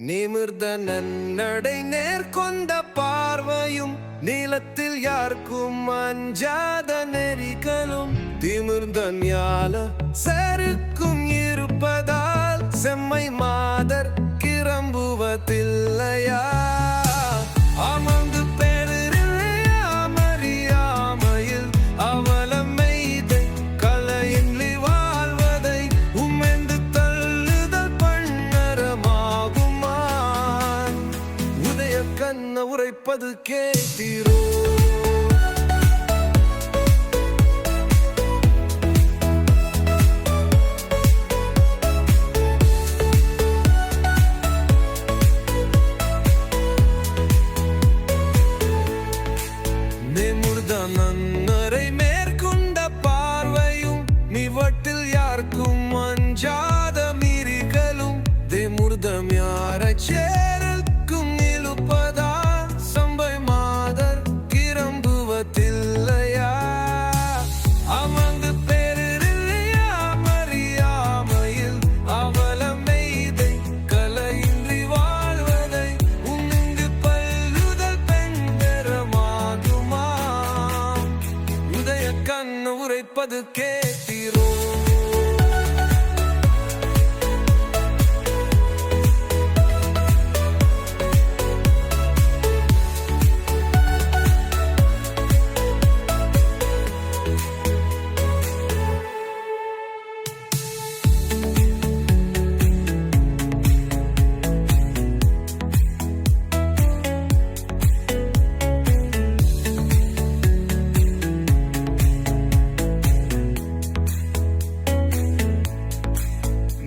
நிமிர்ந்த நன்னடை நேர்கொண்ட பார்வையும் நீளத்தில் யாருக்கும் அஞ்சாத நெறிகளும் திமிர்ந்த ஞால சருக்கும் இருப்பதால் செம்மை மாதர் கிளம்புவதில்லையா? அமர்ந்து பெருறில்லையா மறியாமையில் அவலமைதை கலையின்றி வாழ்வதை உமெந்து தள்ளுதல் பண்ணரமாகுமா? உதய கண்ண உரைப்பது கேட்டீரோ? நன்னரை மேற்கொண்ட பார்வையும் நிவட்டில் யாருக்கும் அஞ்சாத மீறிகளும் தேமுர்தம் யாரைச் சேரல்கும் இழுப்பதா சம்பை மாதர் கிளம்புவதில்லையா? அமர்ந்து பெருறில்லையா மறியாமையில் அவலமைதை கலையின்றி வாழ்வதை உமிழ்ந்து பல்லுதல் பெண்தரமாகுமா? உதய கண்ண உரைப்பது கேட்டீரோ?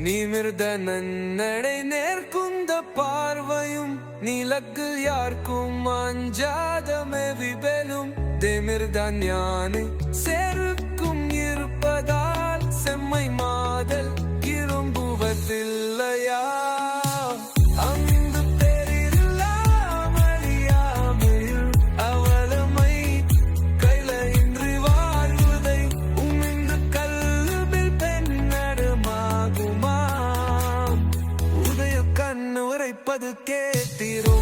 நிமிர்ந்த நன்னடை நேர்குந்த பார்வையும் நீலக்கில் யாருக்கும் அஞ்சாத மெவிபெலும் திமிர்ந்த ஞானி செருக்கும் இருப்பதால் செம்மை மாதல் கிளம்புவதில்லையா? உரைப்பது கேட்டீரோ?